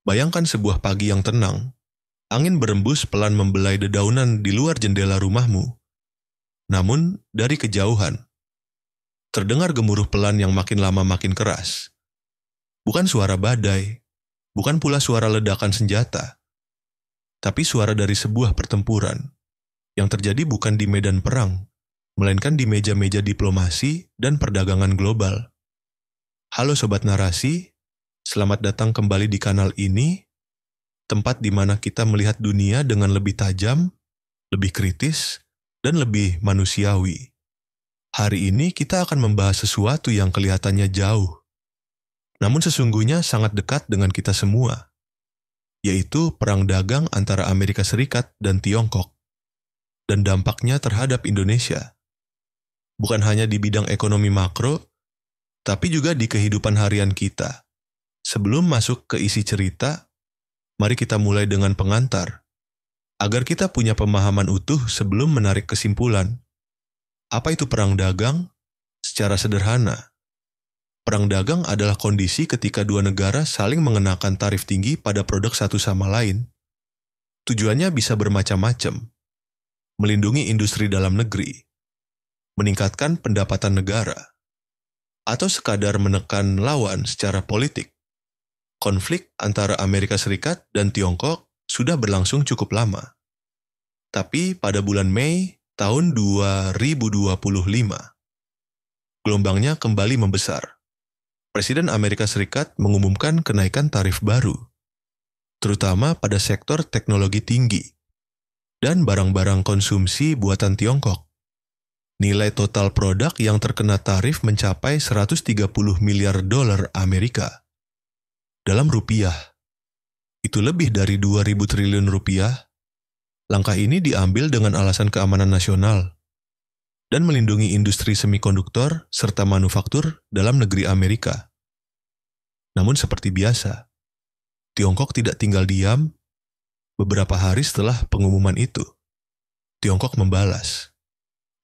Bayangkan sebuah pagi yang tenang. Angin berembus pelan membelai dedaunan di luar jendela rumahmu. Namun, dari kejauhan, terdengar gemuruh pelan yang makin lama makin keras. Bukan suara badai, bukan pula suara ledakan senjata, tapi suara dari sebuah pertempuran yang terjadi bukan di medan perang, melainkan di meja-meja diplomasi dan perdagangan global. Halo Sobat Narasi, selamat datang kembali di kanal ini, tempat di mana kita melihat dunia dengan lebih tajam, lebih kritis, dan lebih manusiawi. Hari ini kita akan membahas sesuatu yang kelihatannya jauh, namun sesungguhnya sangat dekat dengan kita semua, yaitu perang dagang antara Amerika Serikat dan Tiongkok, dan dampaknya terhadap Indonesia. Bukan hanya di bidang ekonomi makro, tapi juga di kehidupan harian kita. Sebelum masuk ke isi cerita, mari kita mulai dengan pengantar, agar kita punya pemahaman utuh sebelum menarik kesimpulan. Apa itu perang dagang? Secara sederhana, perang dagang adalah kondisi ketika dua negara saling mengenakan tarif tinggi pada produk satu sama lain. Tujuannya bisa bermacam-macam. Melindungi industri dalam negeri, meningkatkan pendapatan negara, atau sekadar menekan lawan secara politik. Konflik antara Amerika Serikat dan Tiongkok sudah berlangsung cukup lama. Tapi pada bulan Mei tahun 2025, gelombangnya kembali membesar. Presiden Amerika Serikat mengumumkan kenaikan tarif baru, terutama pada sektor teknologi tinggi dan barang-barang konsumsi buatan Tiongkok. Nilai total produk yang terkena tarif mencapai 130 miliar dolar Amerika. Dalam rupiah, itu lebih dari 2.000 triliun rupiah. Langkah ini diambil dengan alasan keamanan nasional dan melindungi industri semikonduktor serta manufaktur dalam negeri Amerika. Namun seperti biasa, Tiongkok tidak tinggal diam. Beberapa hari setelah pengumuman itu, Tiongkok membalas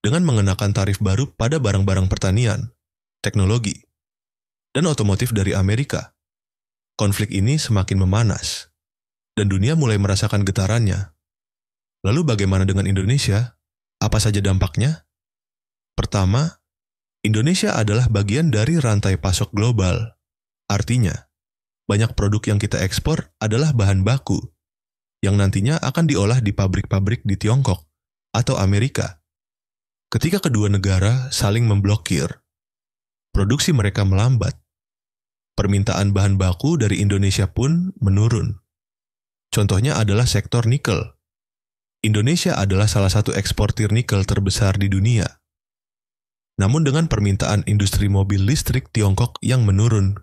dengan mengenakan tarif baru pada barang-barang pertanian, teknologi, dan otomotif dari Amerika. Konflik ini semakin memanas, dan dunia mulai merasakan getarannya. Lalu bagaimana dengan Indonesia? Apa saja dampaknya? Pertama, Indonesia adalah bagian dari rantai pasok global. Artinya, banyak produk yang kita ekspor adalah bahan baku, yang nantinya akan diolah di pabrik-pabrik di Tiongkok atau Amerika. Ketika kedua negara saling memblokir, produksi mereka melambat. Permintaan bahan baku dari Indonesia pun menurun. Contohnya adalah sektor nikel. Indonesia adalah salah satu eksportir nikel terbesar di dunia. Namun dengan permintaan industri mobil listrik Tiongkok yang menurun,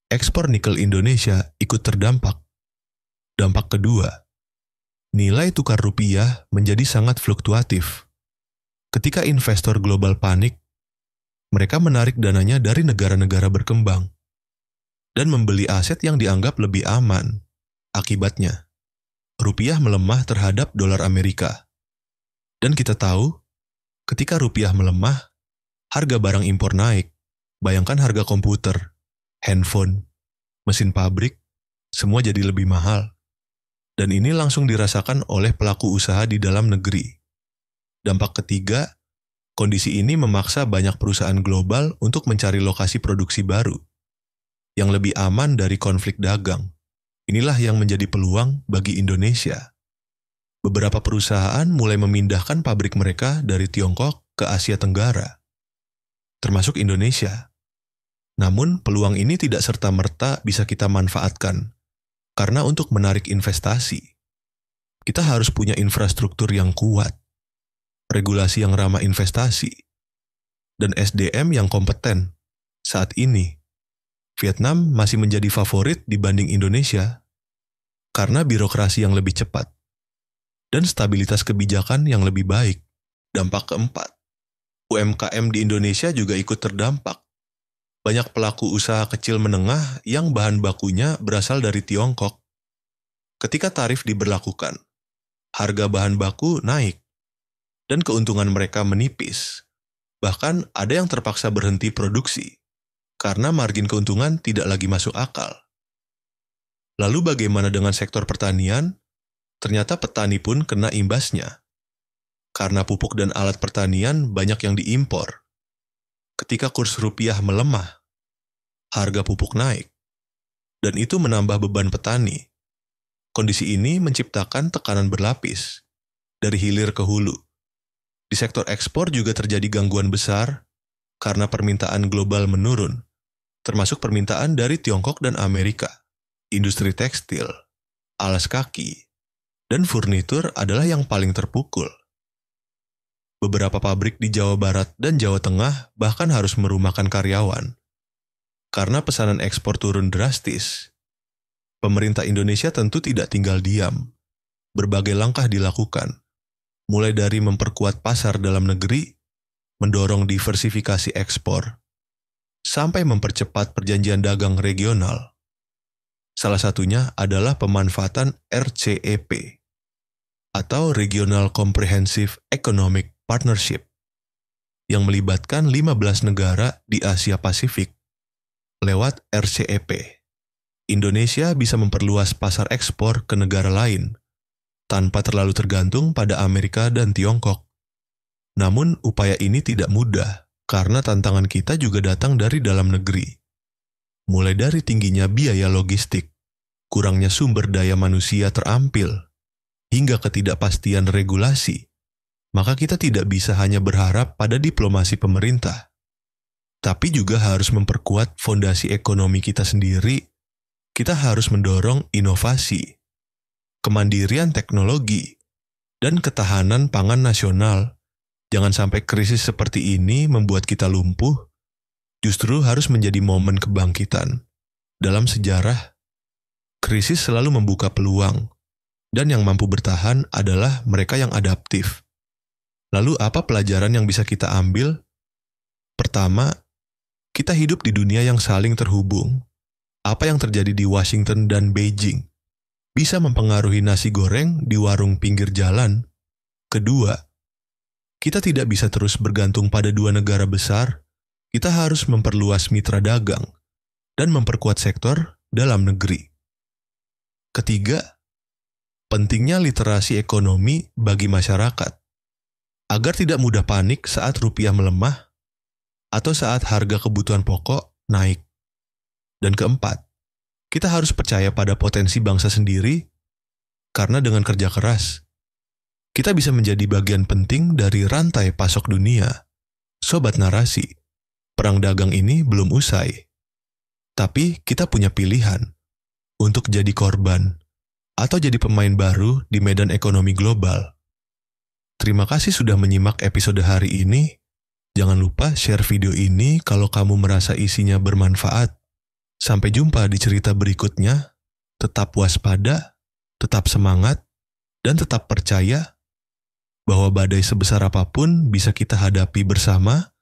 ekspor nikel Indonesia ikut terdampak. Dampak kedua, nilai tukar rupiah menjadi sangat fluktuatif. Ketika investor global panik, mereka menarik dananya dari negara-negara berkembang dan membeli aset yang dianggap lebih aman. Akibatnya, rupiah melemah terhadap dolar Amerika. Dan kita tahu, ketika rupiah melemah, harga barang impor naik. Bayangkan harga komputer, handphone, mesin pabrik, semua jadi lebih mahal. Dan ini langsung dirasakan oleh pelaku usaha di dalam negeri. Dampak ketiga, kondisi ini memaksa banyak perusahaan global untuk mencari lokasi produksi baru yang lebih aman dari konflik dagang. Inilah yang menjadi peluang bagi Indonesia. Beberapa perusahaan mulai memindahkan pabrik mereka dari Tiongkok ke Asia Tenggara, termasuk Indonesia. Namun, peluang ini tidak serta-merta bisa kita manfaatkan, karena untuk menarik investasi, kita harus punya infrastruktur yang kuat, regulasi yang ramah investasi, dan SDM yang kompeten. Saat ini, Vietnam masih menjadi favorit dibanding Indonesia karena birokrasi yang lebih cepat dan stabilitas kebijakan yang lebih baik. Dampak keempat, UMKM di Indonesia juga ikut terdampak. Banyak pelaku usaha kecil menengah yang bahan bakunya berasal dari Tiongkok. Ketika tarif diberlakukan, harga bahan baku naik dan keuntungan mereka menipis. Bahkan ada yang terpaksa berhenti produksi karena margin keuntungan tidak lagi masuk akal. Lalu bagaimana dengan sektor pertanian? Ternyata petani pun kena imbasnya. Karena pupuk dan alat pertanian banyak yang diimpor. Ketika kurs rupiah melemah, harga pupuk naik. Dan itu menambah beban petani. Kondisi ini menciptakan tekanan berlapis, dari hilir ke hulu. Di sektor ekspor juga terjadi gangguan besar karena permintaan global menurun, termasuk permintaan dari Tiongkok dan Amerika. Industri tekstil, alas kaki, dan furnitur adalah yang paling terpukul. Beberapa pabrik di Jawa Barat dan Jawa Tengah bahkan harus merumahkan karyawan. Karena pesanan ekspor turun drastis, pemerintah Indonesia tentu tidak tinggal diam. Berbagai langkah dilakukan, mulai dari memperkuat pasar dalam negeri, mendorong diversifikasi ekspor, sampai mempercepat perjanjian dagang regional. Salah satunya adalah pemanfaatan RCEP, atau Regional Comprehensive Economic Partnership, yang melibatkan 15 negara di Asia Pasifik. Lewat RCEP, Indonesia bisa memperluas pasar ekspor ke negara lain, tanpa terlalu tergantung pada Amerika dan Tiongkok. Namun, upaya ini tidak mudah, karena tantangan kita juga datang dari dalam negeri. Mulai dari tingginya biaya logistik, kurangnya sumber daya manusia terampil, hingga ketidakpastian regulasi, maka kita tidak bisa hanya berharap pada diplomasi pemerintah, tapi juga harus memperkuat fondasi ekonomi kita sendiri. Kita harus mendorong inovasi, kemandirian teknologi, dan ketahanan pangan nasional. Jangan sampai krisis seperti ini membuat kita lumpuh, justru harus menjadi momen kebangkitan. Dalam sejarah, krisis selalu membuka peluang, dan yang mampu bertahan adalah mereka yang adaptif. Lalu apa pelajaran yang bisa kita ambil? Pertama, kita hidup di dunia yang saling terhubung. Apa yang terjadi di Washington dan Beijing bisa mempengaruhi nasi goreng di warung pinggir jalan. Kedua, kita tidak bisa terus bergantung pada dua negara besar. Kita harus memperluas mitra dagang dan memperkuat sektor dalam negeri. Ketiga, pentingnya literasi ekonomi bagi masyarakat, agar tidak mudah panik saat rupiah melemah atau saat harga kebutuhan pokok naik. Dan keempat, kita harus percaya pada potensi bangsa sendiri, karena dengan kerja keras, kita bisa menjadi bagian penting dari rantai pasok dunia. Sobat Narasi, perang dagang ini belum usai. Tapi kita punya pilihan untuk jadi korban atau jadi pemain baru di medan ekonomi global. Terima kasih sudah menyimak episode hari ini. Jangan lupa share video ini kalau kamu merasa isinya bermanfaat. Sampai jumpa di cerita berikutnya. Tetap waspada, tetap semangat, dan tetap percaya bahwa badai sebesar apapun bisa kita hadapi bersama